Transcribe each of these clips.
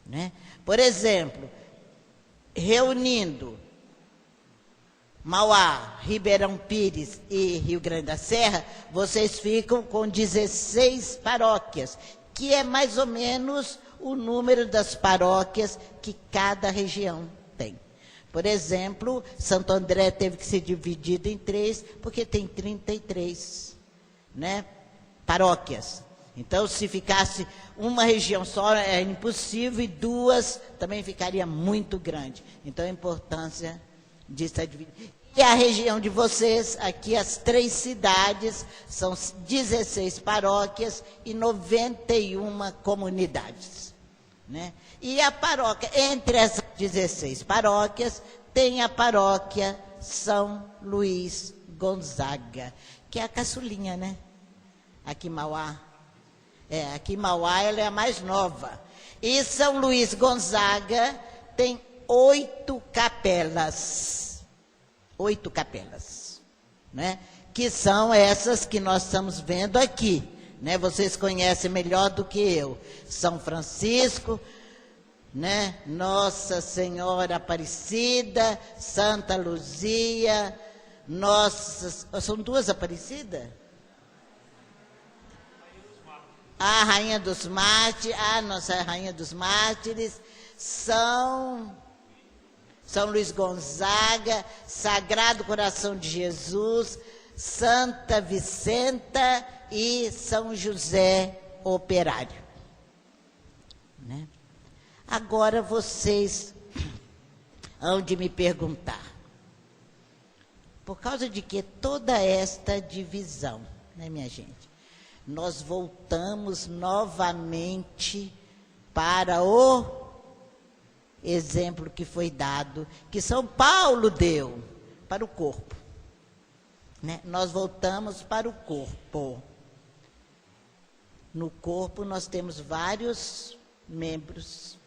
né? Por exemplo, reunindo Mauá, Ribeirão Pires e Rio Grande da Serra, vocês ficam com 16 paróquias, que é mais ou menos o número das paróquias que cada região tem. Por exemplo, Santo André teve que ser dividido em 3, porque tem 33, né, paróquias. Então, se ficasse uma região só, é impossível, e 2 também ficaria muito grande. Então, a importância de estar dividido. E a região de vocês, aqui as 3 cidades, são 16 paróquias e 91 comunidades, né? E a paróquia, entre as 16 paróquias, tem a paróquia São Luís Gonzaga, que é a caçulinha, né? Aqui em Mauá. Aqui em Mauá ela é a mais nova. E São Luís Gonzaga tem 8 capelas. 8 capelas, né? Que são essas que nós estamos vendo aqui, né? Vocês conhecem melhor do que eu. São Francisco, né? Nossa Senhora Aparecida, Santa Luzia, são 2 Aparecidas? A Rainha dos Mártires, Nossa Rainha dos Mártires, São Luís Gonzaga, Sagrado Coração de Jesus, Santa Vicenta e São José Operário, né? Agora vocês hão de me perguntar, por causa de que toda esta divisão, né, minha gente? Nós voltamos novamente para o exemplo que foi dado, que São Paulo deu para o corpo, né? Nós voltamos para o corpo. No corpo nós temos vários membros,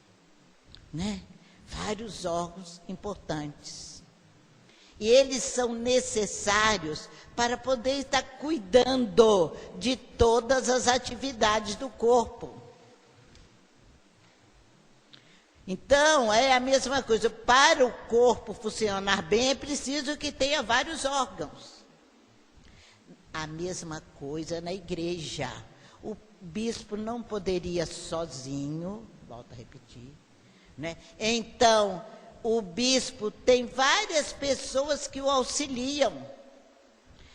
né? Vários órgãos importantes. E eles são necessários para poder estar cuidando de todas as atividades do corpo. Então, é a mesma coisa. Para o corpo funcionar bem, é preciso que tenha vários órgãos. A mesma coisa na igreja. O bispo não poderia sozinho, volto a repetir, né? Então, o bispo tem várias pessoas que o auxiliam.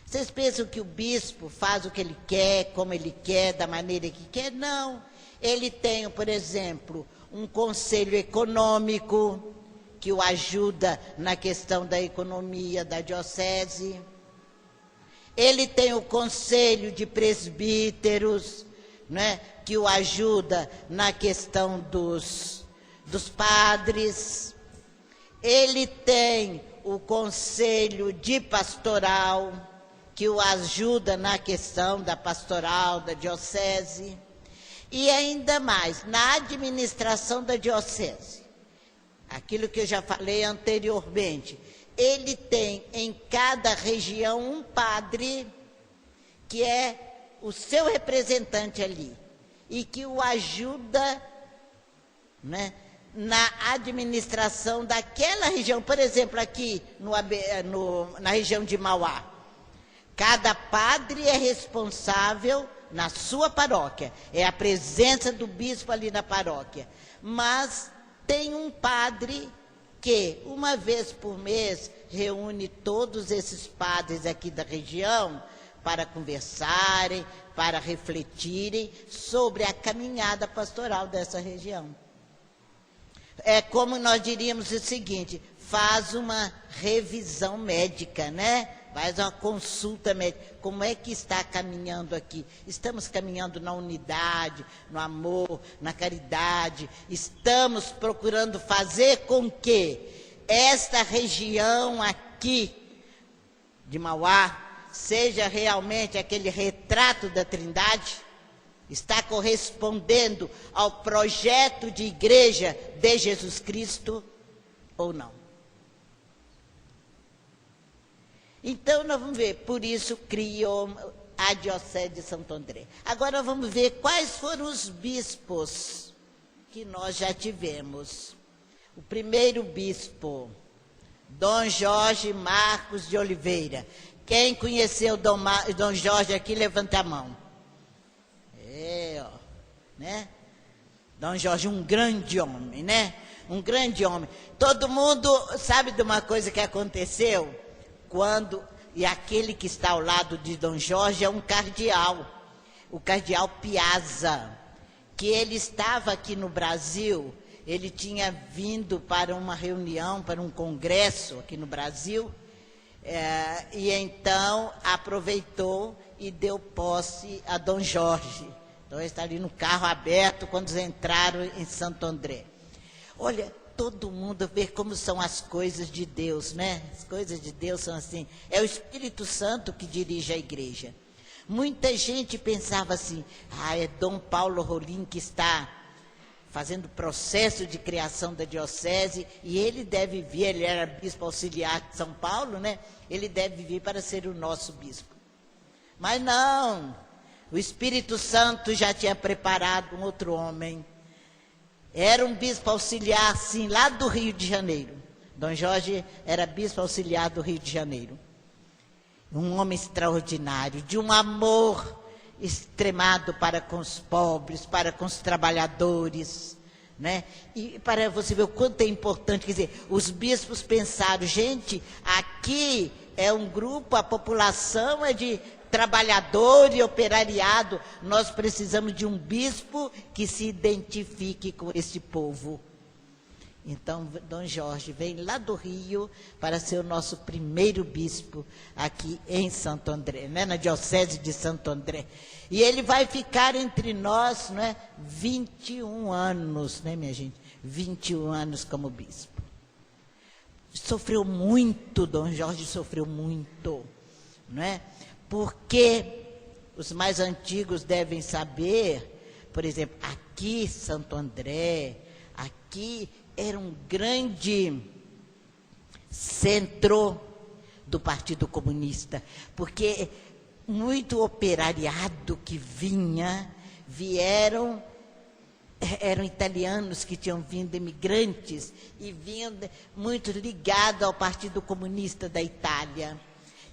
Vocês pensam que o bispo faz o que ele quer, como ele quer, da maneira que quer? Não. Ele tem, por exemplo, um conselho econômico que o ajuda na questão da economia da diocese. Ele tem o conselho de presbíteros, né, que o ajuda na questão dos padres. Ele tem o conselho de pastoral, que o ajuda na questão da pastoral da diocese. E ainda mais, na administração da diocese, aquilo que eu já falei anteriormente, ele tem em cada região um padre que é o seu representante ali e que o ajuda, né, na administração daquela região. Por exemplo, aqui na região de Mauá, cada padre é responsável na sua paróquia, é a presença do bispo ali na paróquia, mas tem um padre que, uma vez por mês, reúne todos esses padres aqui da região para conversarem, para refletirem sobre a caminhada pastoral dessa região. É como nós diríamos o seguinte: faz uma revisão médica, né? Faz uma consulta médica. Como é que está caminhando aqui? Estamos caminhando na unidade, no amor, na caridade. Estamos procurando fazer com que esta região aqui de Mauá seja realmente aquele retrato da Trindade? Está correspondendo ao projeto de igreja de Jesus Cristo ou não? Então, nós vamos ver, por isso criou a Diocese de Santo André. Agora vamos ver quais foram os bispos que nós já tivemos. O primeiro bispo, Dom Jorge Marcos de Oliveira. Quem conheceu Dom Jorge aqui, levanta a mão. Né? Dom Jorge, um grande homem, né? Um grande homem. Todo mundo sabe de uma coisa que aconteceu? E aquele que está ao lado de Dom Jorge é um cardeal, o cardeal Piazza, que ele estava aqui no Brasil, ele tinha vindo para uma reunião, para um congresso aqui no Brasil, e então aproveitou e deu posse a Dom Jorge. Então ele está ali no carro aberto quando eles entraram em Santo André. Olha, todo mundo vê como são as coisas de Deus, né? As coisas de Deus são assim. É o Espírito Santo que dirige a igreja. Muita gente pensava assim, é Dom Paulo Rolim que está fazendo processo de criação da diocese, e ele deve vir, ele era bispo auxiliar de São Paulo, né? Ele deve vir para ser o nosso bispo. Mas não, o Espírito Santo já tinha preparado um outro homem. Era um bispo auxiliar, sim, lá do Rio de Janeiro. Dom Jorge era bispo auxiliar do Rio de Janeiro. Um homem extraordinário, de um amor extremado para com os pobres, para com os trabalhadores, né? E para você ver o quanto é importante, quer dizer, os bispos pensaram, gente, aqui é um grupo, a população é de trabalhador e operariado, nós precisamos de um bispo que se identifique com esse povo. Então, Dom Jorge vem lá do Rio para ser o nosso primeiro bispo aqui em Santo André, né? Na Diocese de Santo André. E ele vai ficar entre nós, não é? 21 anos, né, minha gente? 21 anos como bispo. Sofreu muito, Dom Jorge sofreu muito, não é? Porque os mais antigos devem saber, por exemplo, aqui Santo André, aqui era um grande centro do Partido Comunista, porque muito operariado que eram italianos que tinham vindo, imigrantes, e vinham muito ligados ao Partido Comunista da Itália.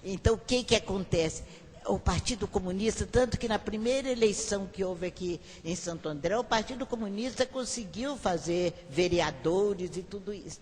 Então, o que acontece? O Partido Comunista, tanto que na primeira eleição que houve aqui em Santo André, o Partido Comunista conseguiu fazer vereadores e tudo isso.